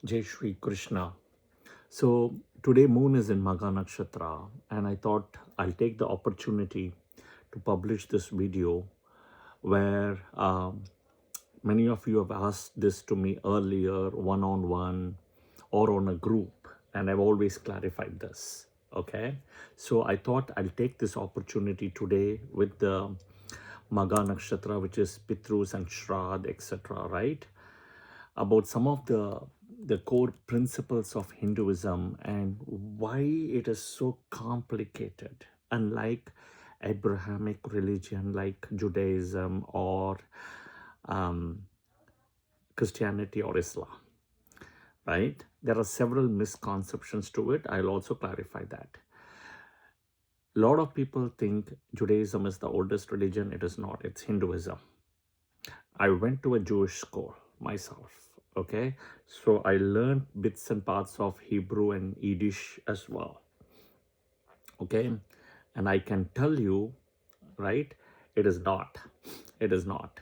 Jai Shri Krishna. So today moon is in Magha Nakshatra, and I thought I'll take the opportunity to publish this video where many of you have asked this to me earlier, one-on-one or on a group, and I've always clarified this. Okay, so I thought I'll take this opportunity today with the Magha Nakshatra, which is Pitrus and Shrad, etc., right? About some of the core principles of Hinduism and why it is so complicated, unlike Abrahamic religion like Judaism or um, Christianity or Islam, right? There are several misconceptions to it. I'll also clarify that. A lot of people think Judaism is the oldest religion. It is not. It's Hinduism. I went to a Jewish school myself, okay? So I learned bits and parts of Hebrew and Yiddish as well, okay? And I can tell you, right, it is not. It is not.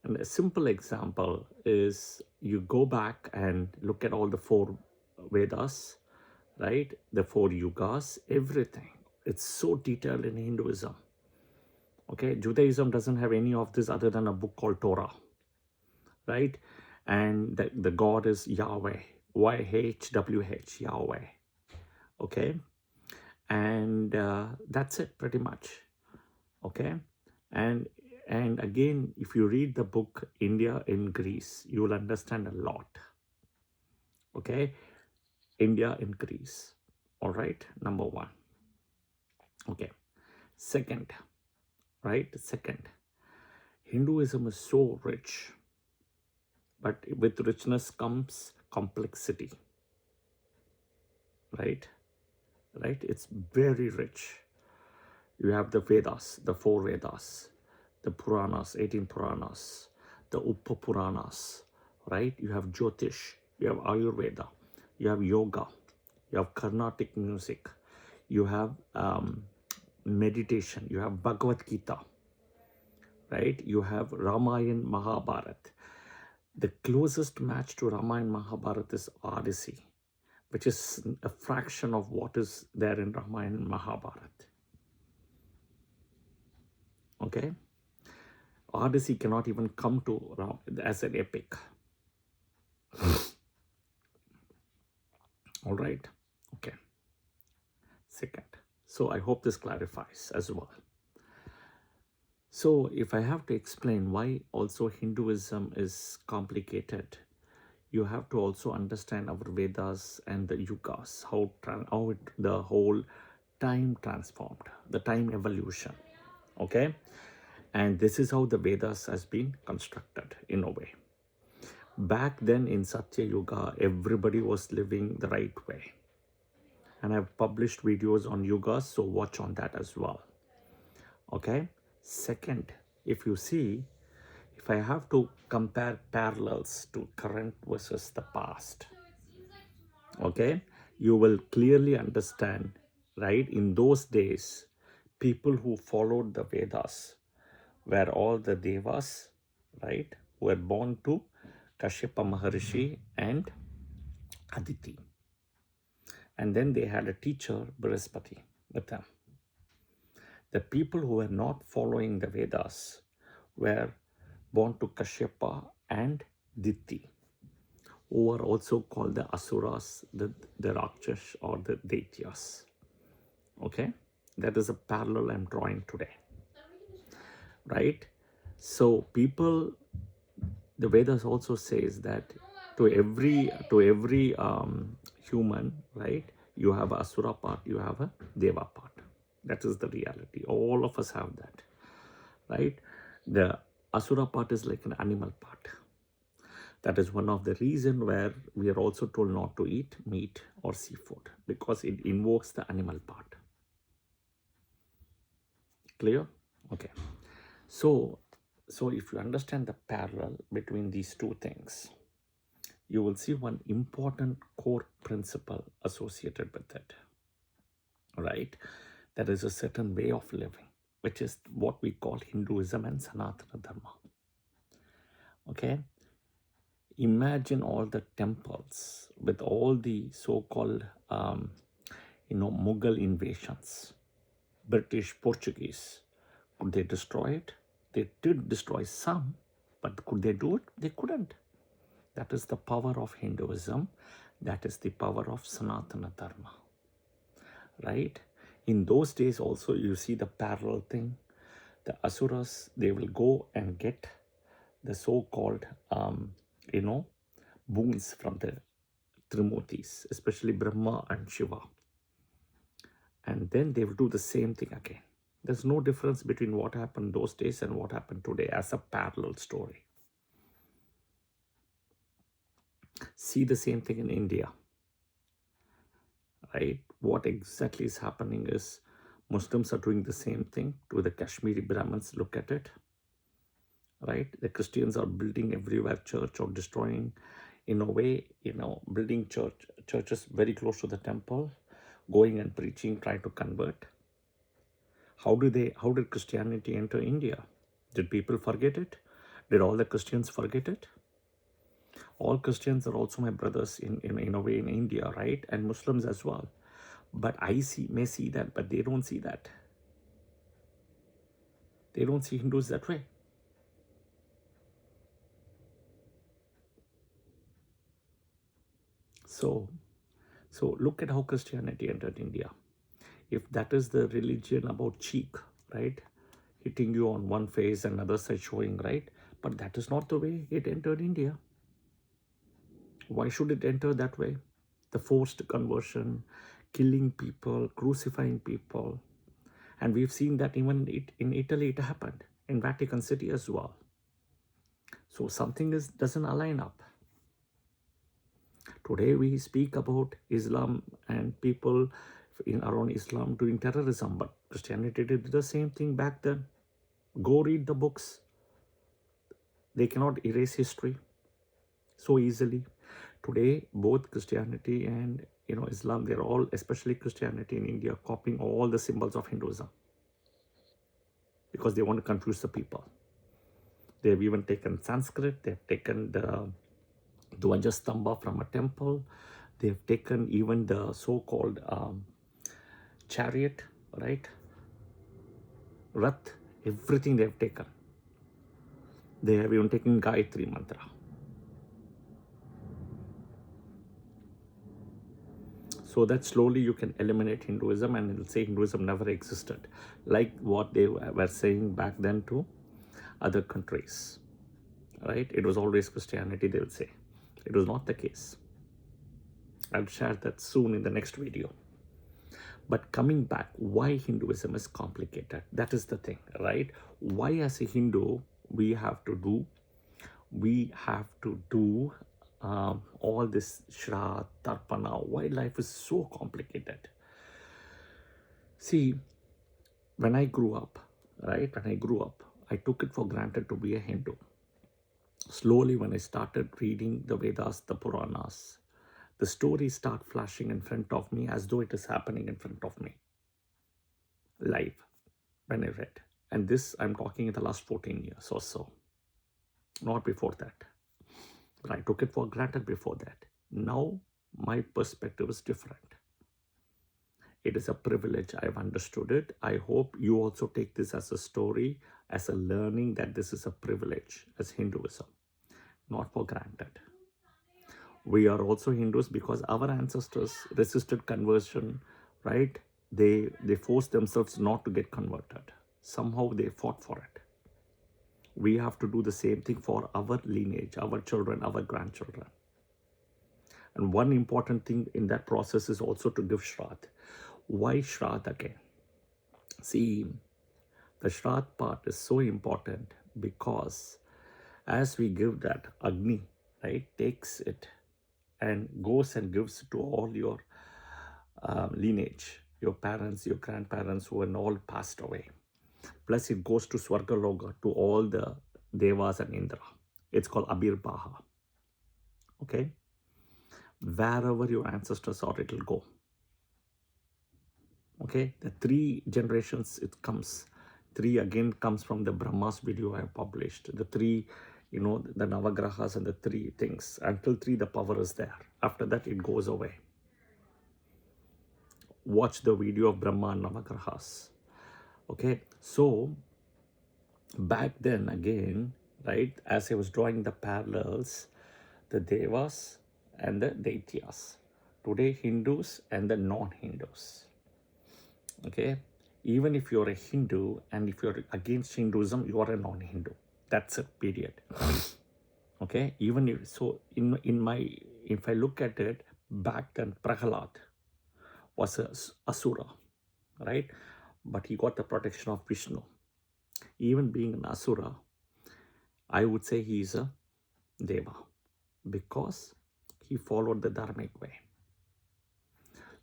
And a simple example is you go back and look at all the four Vedas, right? The four yugas, everything. It's so detailed in Hinduism. Okay, Judaism doesn't have any of this other than a book called Torah, right? And the God is Yahweh, YHWH, Yahweh. Okay, and that's it pretty much. Okay, and again, if you read the book India in Greece, you will understand a lot. Okay, India in Greece. All right, number one. Okay, second, right? Second, Hinduism is so rich, but with richness comes complexity, right? Right? It's very rich. You have the Vedas, the four Vedas, the Puranas, 18 Puranas, the Upapuranas, right? You have Jyotish, you have Ayurveda, you have yoga, you have Carnatic music, you have meditation, you have Bhagavad Gita, right? You have Ramayana, Mahabharata. The closest match to Ramayana, Mahabharata is Odyssey, which is a fraction of what is there in Ramayana and Mahabharata. Okay? Odyssey cannot even come to Ram as an epic. All right? Okay. Second. So I hope this clarifies as well. So if I have to explain why also Hinduism is complicated, you have to also understand our Vedas and the yugas, how the whole time transformed, the time evolution. Okay? And this is how the Vedas has been constructed in a way. Back then in Satya Yuga, everybody was living the right way. And I've published videos on yugas, so watch on that as well. Okay? Second, if you see, if I have to compare parallels to current versus the past, okay, you will clearly understand, right? In those days, people who followed the Vedas were all the devas, right, who were born to Kashyapa Maharishi and Aditi. And then they had a teacher, Brihaspati, with them. The people who were not following the Vedas were born to Kashyapa and Diti, who are also called the Asuras, the Rakshas or the Daityas. Okay? That is a parallel I'm drawing today. Right? So people, the Vedas also says that to every human, right, you have a Asura part, you have a Deva part. That is the reality. All of us have that, right? The Asura part is like an animal part. That is one of the reasons where we are also told not to eat meat or seafood, because it invokes the animal part. Clear? Okay. So if you understand the parallel between these two things, you will see one important core principle associated with it, right? There is a certain way of living, which is what we call Hinduism and Sanatana Dharma. Okay? Imagine all the temples with all the so-called, Mughal invasions, British, Portuguese. Could they destroy it? They did destroy some, but could they do it? They couldn't. That is the power of Hinduism. That is the power of Sanatana Dharma, right? In those days also, you see the parallel thing. The Asuras, they will go and get the so-called, boons from the Trimurtis, especially Brahma and Shiva. And then they will do the same thing again. There's no difference between what happened those days and what happened today as a parallel story. See the same thing in India, right? What exactly is happening is Muslims are doing the same thing to the Kashmiri Brahmins. Look at it, right? The Christians are building everywhere church or destroying, in a way, building churches very close to the temple, going and preaching, trying to convert. How did Christianity enter India? Did people forget it? Did all the Christians forget it? All Christians are also my brothers in a way in India, right? And Muslims as well. But I may see that, but they don't see that. They don't see Hindus that way. So look at how Christianity entered India. If that is the religion about cheek, right? Hitting you on one face and other side showing, right? But that is not the way it entered India. Why should it enter that way? The forced conversion, killing people, crucifying people. And we've seen that even in Italy it happened, in Vatican City as well. So something doesn't align up. Today we speak about Islam and people around Islam doing terrorism, but Christianity did the same thing back then. Go read the books. They cannot erase history so easily. Today, both Christianity and Islam, they're all, especially Christianity in India, copying all the symbols of Hinduism because they want to confuse the people. They've even taken Sanskrit. They've taken the Dvajastamba from a temple. They've taken even the so-called chariot, right? Rath, everything they've taken. They have even taken Gayatri Mantra. So that slowly you can eliminate Hinduism and it'll say Hinduism never existed, like what they were saying back then to other countries, right? It was always Christianity, they will say. It was not the case. I'll share that soon in the next video. But coming back, why Hinduism is complicated? That is the thing, right? Why as a Hindu, we have to do all this Shraddha, Tarpana. Why life is so complicated? See, when I grew up, I took it for granted to be a Hindu. Slowly, when I started reading the Vedas, the Puranas, the stories start flashing in front of me as though it is happening in front of me, live, when I read. And this, I'm talking in the last 14 years or so, not before that. But I took it for granted before that. Now, my perspective is different. It is a privilege. I've understood it. I hope you also take this as a story, as a learning that this is a privilege as Hinduism, not for granted. We are also Hindus because our ancestors resisted conversion, right? They forced themselves not to get converted. Somehow they fought for it. We have to do the same thing for our lineage, our children, our grandchildren. And one important thing in that process is also to give Shraddha. Why Shraddha again? See, the Shraddha part is so important because as we give that, Agni, right, takes it and goes and gives it to all your lineage, your parents, your grandparents who are all passed away. Plus it goes to Swargaloka, to all the Devas and Indra. It's called Abhirbaha. Okay? Wherever your ancestors are, it will go. Okay? The 3 generations it comes. 3 again comes from the Brahma's video I have published. The 3, the Navagrahas and the three things. Until three, the power is there. After that, it goes away. Watch the video of Brahma and Navagrahas. Okay, so back then again, right, as I was drawing the parallels, the Devas and the Daityas. Today, Hindus and the non-Hindus. Okay, even if you're a Hindu and if you're against Hinduism, you are a non-Hindu. That's it, period. Okay, even if so, if I look at it back then, Prahalad was a asura, right? But he got the protection of Vishnu. Even being an asura, I would say he is a deva because he followed the dharmic way.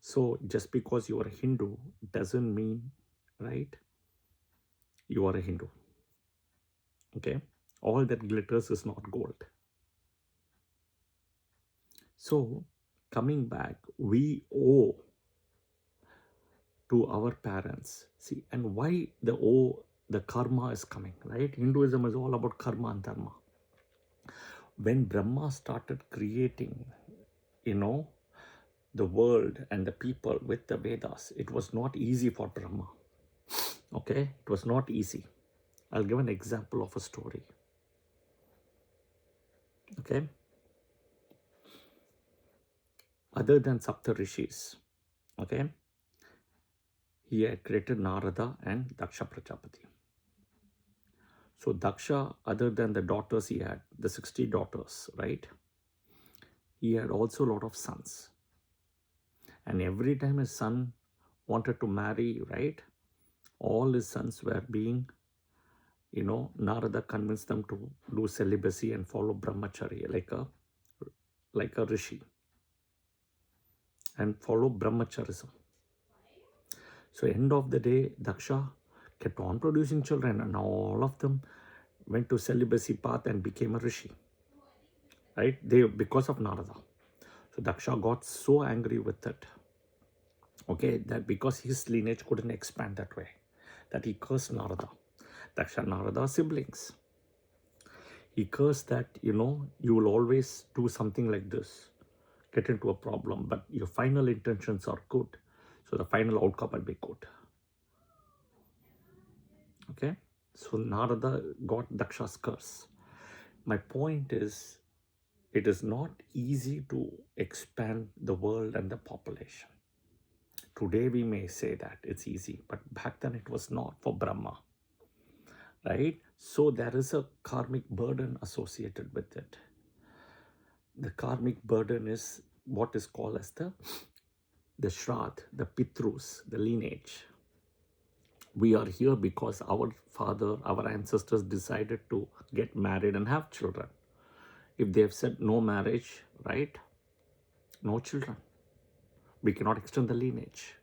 So just because you are a Hindu doesn't mean, right, you are a Hindu. Okay, all that glitters is not gold. So coming back, we owe to our parents. See, and why the karma is coming, right? Hinduism is all about karma and dharma. When Brahma started creating, the world and the people with the Vedas, it was not easy for Brahma. Okay, it was not easy. I'll give an example of a story. Okay, other than Sapta Rishis, okay, he had created Narada and Daksha Prajapati. So Daksha, other than the daughters he had, the 60 daughters, right, he had also a lot of sons. And every time his son wanted to marry, right, all his sons were being, Narada convinced them to do celibacy and follow brahmacharya like a rishi and follow brahmacharism. So end of the day, Daksha kept on producing children and all of them went to celibacy path and became a rishi, right? Because of Narada. So Daksha got so angry with it, okay, that because his lineage couldn't expand that way, that he cursed Narada. Daksha and Narada are siblings. He cursed that, you will always do something like this, get into a problem, but your final intentions are good. So the final outcome will be good. Okay, so Narada got Daksha's curse. My point is, it is not easy to expand the world and the population. Today we may say that it's easy, but back then it was not for Brahma, right? So there is a karmic burden associated with it. The karmic burden is what is called as the Shrad, the Pitrus, the lineage. We are here because our ancestors decided to get married and have children. If they have said no marriage, right, no children, we cannot extend the lineage,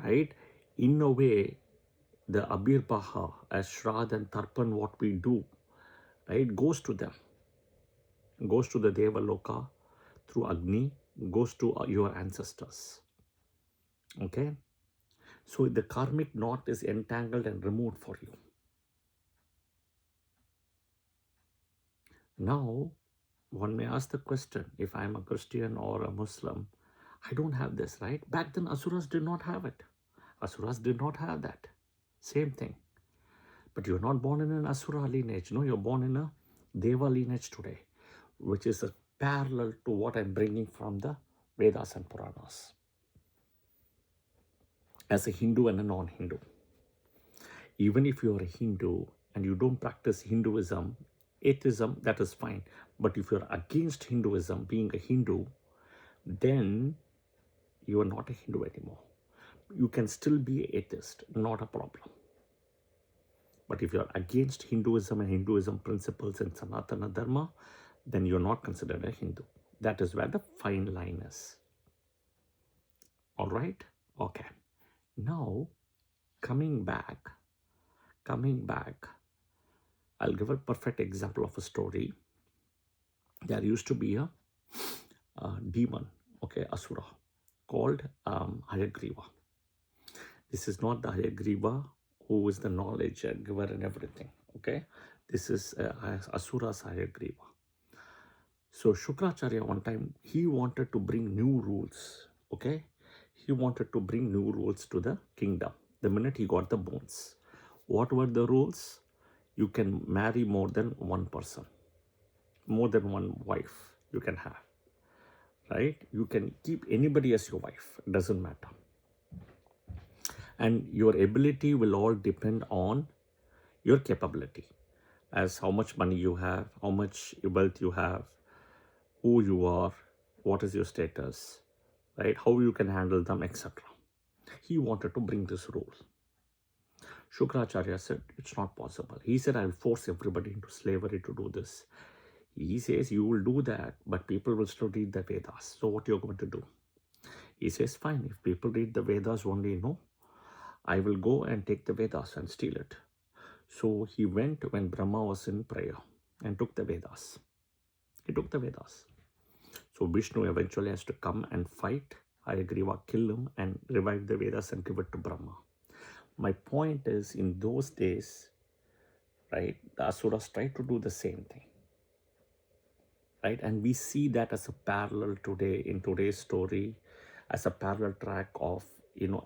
right? In a way, the Abirbaha as Shrad and Tarpan, what we do, right, goes to them, goes to the Devaloka through Agni, goes to your ancestors. Okay, so the karmic knot is entangled and removed for you. Now, one may ask the question, if I'm a Christian or a Muslim, I don't have this, right? Back then, Asuras did not have it. Asuras did not have that. Same thing. But you're not born in an Asura lineage. No, you're born in a Deva lineage today, which is a parallel to what I'm bringing from the Vedas and Puranas. As a Hindu and a non-Hindu. Even if you're a Hindu and you don't practice Hinduism, atheism, that is fine. But if you're against Hinduism, being a Hindu, then you are not a Hindu anymore. You can still be an atheist, not a problem. But if you're against Hinduism and Hinduism principles and Sanatana Dharma, then you're not considered a Hindu. That is where the fine line is. All right? Okay. Now, coming back, I'll give a perfect example of a story. There used to be a demon, okay, Asura, called Hayagriva. This is not the Hayagriva who is the knowledge giver and everything, okay? This is Asura Sayagriva. So Shukracharya one time, he wanted to bring new rules, okay? He wanted to bring new rules to the kingdom the minute he got the bones. What were the rules? You can marry more than one person, more than one wife you can have, right? You can keep anybody as your wife, doesn't matter. And your ability will all depend on your capability, as how much money you have, how much wealth you have, who you are, what is your status, right? How you can handle them, etc. He wanted to bring this rule. Shukracharya said, it's not possible. He said, I will force everybody into slavery to do this. He says, you will do that, but people will still read the Vedas. So what you're going to do? He says, fine, if people read the Vedas only, no, I will go and take the Vedas and steal it. So he went when Brahma was in prayer and took the Vedas. He took the Vedas. So Vishnu eventually has to come and fight Hayagriva, kill him and revive the Vedas and give it to Brahma. My point is, in those days, right, the Asuras tried to do the same thing, right? And we see that as a parallel today in today's story, as a parallel track of,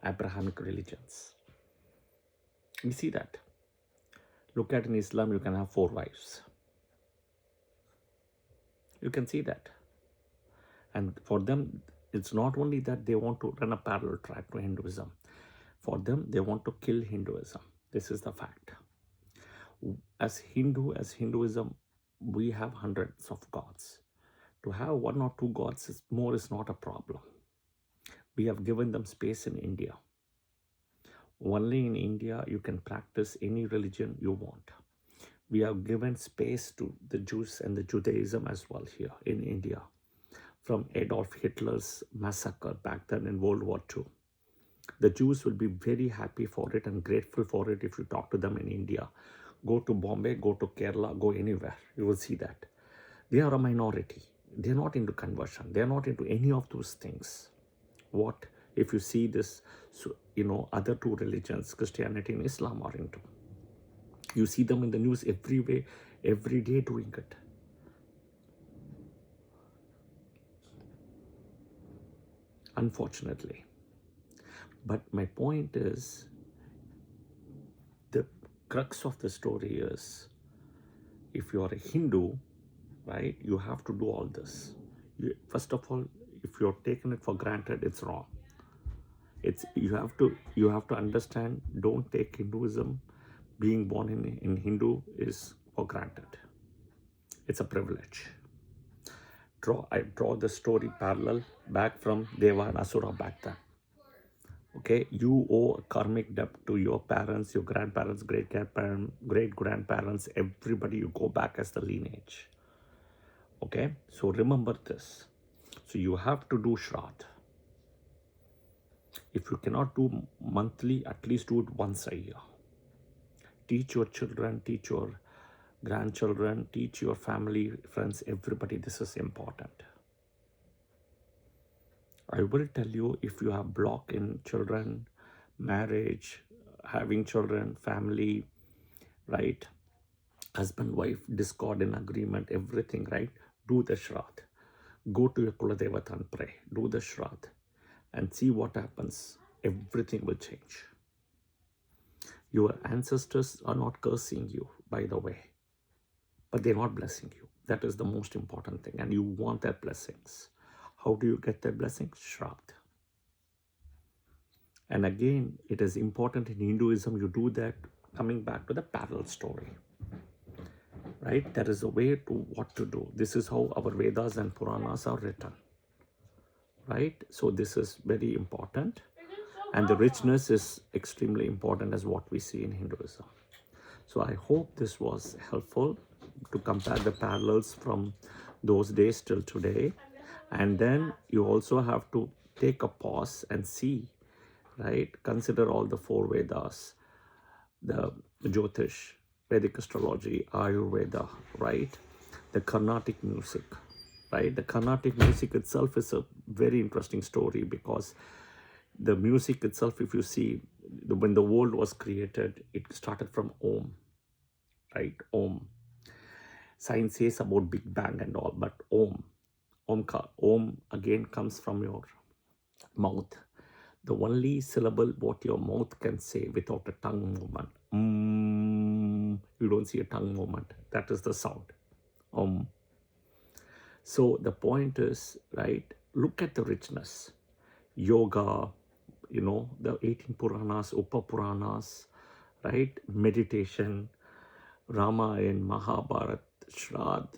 Abrahamic religions. We see that. Look at in Islam, you can have 4 wives. You can see that. And for them, it's not only that they want to run a parallel track to Hinduism. For them, they want to kill Hinduism. This is the fact. As Hinduism, we have hundreds of gods. To have 1 or 2 gods is not a problem. We have given them space in India. Only in India, you can practice any religion you want. We have given space to the Jews and the Judaism as well here in India. From Adolf Hitler's massacre back then in World War II. The Jews will be very happy for it and grateful for it if you talk to them in India. Go to Bombay, go to Kerala, go anywhere. You will see that. They are a minority. They are not into conversion. They are not into any of those things. What if you see this, other 2 religions, Christianity and Islam are into. You see them in the news every day doing it. Unfortunately. But my point is, the crux of the story is, if you are a Hindu, right, you have to do all this. First of all, if you're taking it for granted, it's wrong. You have to understand, don't take Hinduism, being born in Hindu is for granted. It's a privilege. I draw the story parallel back from Deva and Asura back then. Okay, you owe a karmic debt to your parents, your grandparents, great-grandparents, everybody. You go back as the lineage. Okay, so remember this. So you have to do Shraddha. If you cannot do monthly, at least do it once a year. Teach your children, teach your grandchildren, teach your family, friends, everybody. This is important. I will tell you, if you have block in children, marriage, having children, family, right, husband, wife, discord in agreement, everything, right, do the Shraddha. Go to your Kuladevata and pray. Do the Shraddha and see what happens. Everything will change. Your ancestors are not cursing you, by the way, but they're not blessing you. That is the most important thing, and you want their blessings. How do you get their blessings? Shraddha. And again, it is important in Hinduism, you do that, coming back to the parallel story. Right? There is a way to what to do. This is how our Vedas and Puranas are written. Right? So this is very important. And the richness is extremely important as what we see in Hinduism. So I hope this was helpful to compare the parallels from those days till today. And then you also have to take a pause and see, right? Consider all the 4 Vedas, the Jyotish, Vedic Astrology, Ayurveda, right? The Carnatic music, right? The Carnatic music itself is a very interesting story, because the music itself, if you see, when the world was created, it started from Om. right? Om. Science says about Big Bang and all, but Om again comes from your mouth. The only syllable what your mouth can say without a tongue movement. You don't see a tongue movement. That is the sound. So the point is, right, look at the richness. Yoga, the 18 Puranas, Upa Puranas, right? Meditation, Ramayana, Mahabharat, Shrad,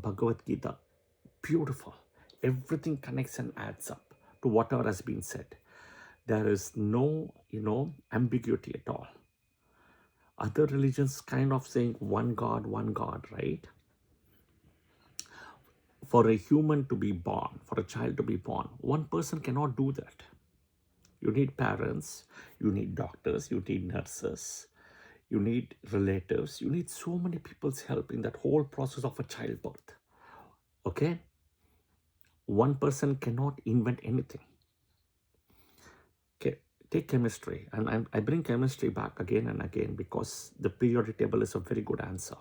Bhagavad Gita. Beautiful. Everything connects and adds up to whatever has been said. There is no, ambiguity at all. Other religions kind of saying one God, right? For a human to be born, for a child to be born, one person cannot do that. You need parents, you need doctors, you need nurses, you need relatives, you need so many people's help in that whole process of a childbirth. Okay? One person cannot invent anything. Okay, take chemistry, and I bring chemistry back again and again because the periodic table is a very good answer.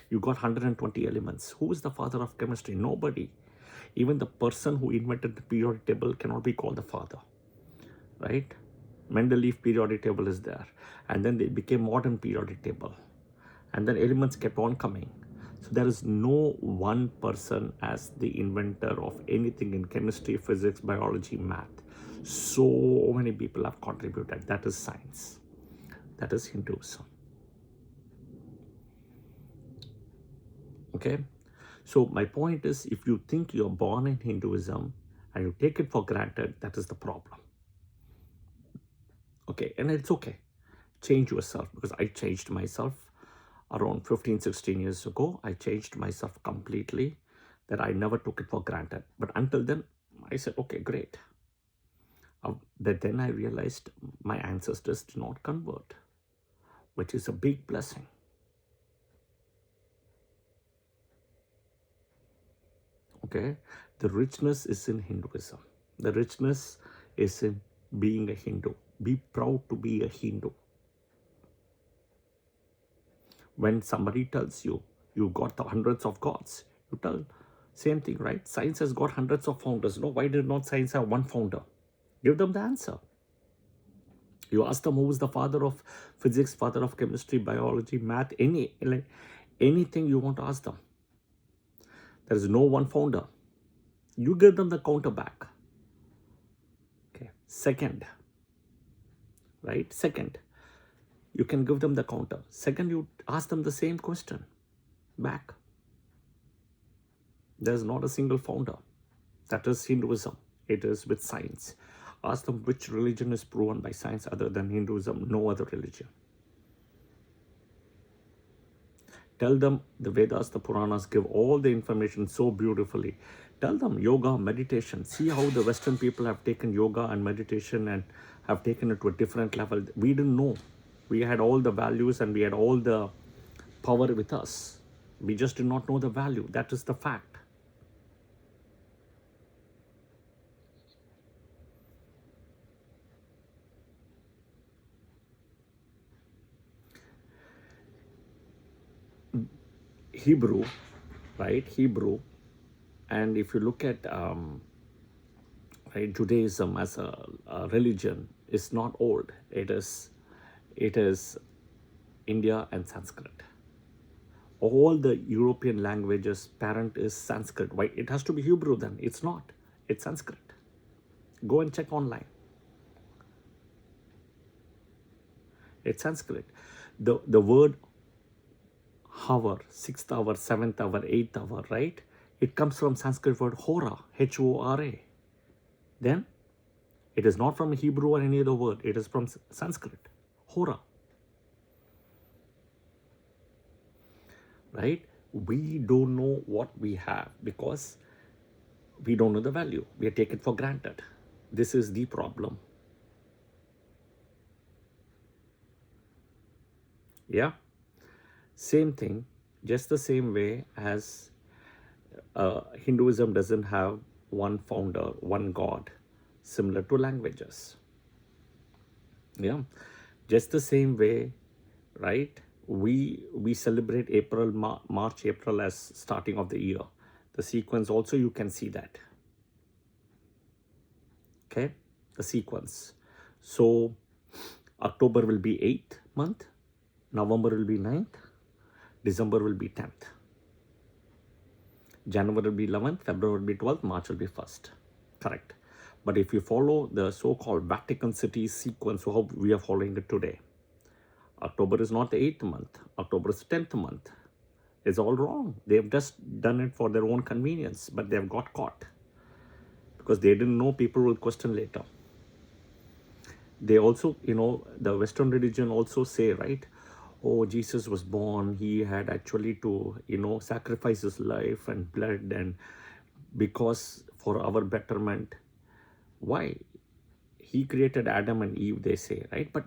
You got 120 elements. Who is the father of chemistry? Nobody. Even the person who invented the periodic table cannot be called the father, right? Mendeleev periodic table is there, and then they became modern periodic table, and then elements kept on coming. So there is no one person as the inventor of anything in chemistry, physics, biology, math. So many people have contributed. That is science. That is Hinduism. Okay? So my point is, if you think you're born in Hinduism and you take it for granted, that is the problem. Okay, and it's okay. Change yourself, because I changed myself around 15, 16 years ago. I changed myself completely, that I never took it for granted. But until then, I said, okay, great. But then I realized my ancestors did not convert, which is a big blessing. Okay, the richness is in Hinduism. The richness is in being a Hindu. Be proud to be a Hindu. When somebody tells you, you got the hundreds of gods, you tell, same thing, right? Science has got hundreds of founders. No, why did not science have one founder? Give them the answer. You ask them who is the father of physics, father of chemistry, biology, math, anything you want to ask them. There is no one founder. You give them the counter back. Okay. Second, right? Second, you can give them the counter. Second, you ask them the same question back. There's not a single founder. That is Hinduism. It is with science. Ask them which religion is proven by science other than Hinduism. No other religion. Tell them the Vedas, the Puranas give all the information so beautifully. Tell them yoga, meditation. See how the Western people have taken yoga and meditation and have taken it to a different level. We didn't know. We had all the values and we had all the power with us. We just did not know the value. That is the fact. Hebrew, right? Hebrew. And if you look at right, Judaism as a religion, is not old. It is India and Sanskrit. All the European languages parent is Sanskrit. Why it has to be Hebrew then? It's not. It's Sanskrit. Go and check online. It's Sanskrit. The word hour, 6th hour, 7th hour, 8th hour, right? It comes from Sanskrit word hora, H-O-R-A. Then it is not from Hebrew or any other word. It is from Sanskrit, hora. Right? We don't know what we have because we don't know the value. We take it for granted. This is the problem. Yeah? Same thing, just the same way as Hinduism doesn't have one founder, one God, similar to languages. Yeah, just the same way, right? we celebrate April, March, April as starting of the year. The sequence also, you can see that. Okay, the sequence. So October will be 8th month, November will be 9th, December will be 10th, January will be 11th, February will be 12th, March will be 1st. Correct. But if you follow the so-called Vatican City sequence, how we are following it today, October is not the 8th month, October is 10th month. It's all wrong. They've just done it for their own convenience, but they've got caught because they didn't know people will question later. They also, the Western religion also say, right, oh, Jesus was born, he had actually to, sacrifice his life and blood, and because for our betterment. Why? He created Adam and Eve, they say, right? But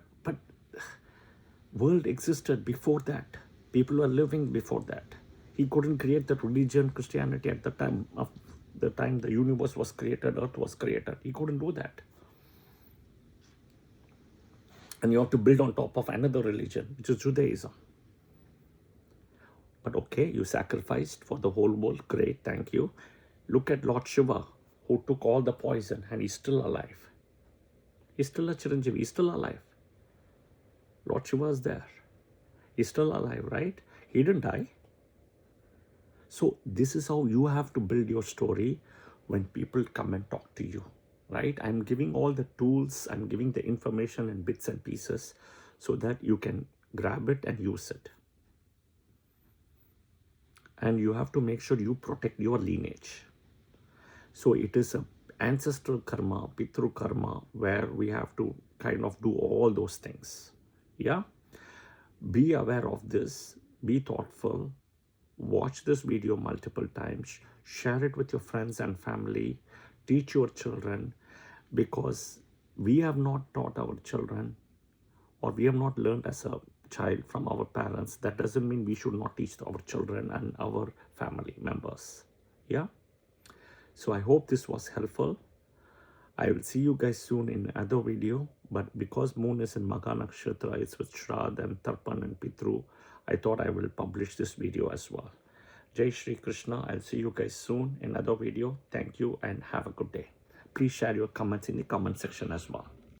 world existed before that. People were living before that. He couldn't create the religion, Christianity at the time of the time the universe was created, earth was created. He couldn't do that. And you have to build on top of another religion, which is Judaism. But okay, you sacrificed for the whole world. Great, thank you. Look at Lord Shiva, who took all the poison, and he's still alive. He's still a Chiranjeevi. He's still alive. Lord Shiva is there. He's still alive, right? He didn't die. So this is how you have to build your story when people come and talk to you, right? I'm giving all the tools. I'm giving the information in bits and pieces so that you can grab it and use it. And you have to make sure you protect your lineage. So it is a ancestral karma, pitru karma, where we have to kind of do all those things. Yeah? Be aware of this. Be thoughtful. Watch this video multiple times. Share it with your friends and family. Teach your children, because we have not taught our children, or we have not learned as a child from our parents. That doesn't mean we should not teach our children and our family members. Yeah? So I hope this was helpful. I will see you guys soon in another video. But because moon is in Magha Nakshatra, it's with Shraddha and Tarpan and Pitru, I thought I will publish this video as well. Jai Shri Krishna. I'll see you guys soon in another video. Thank you and have a good day. Please share your comments in the comment section as well.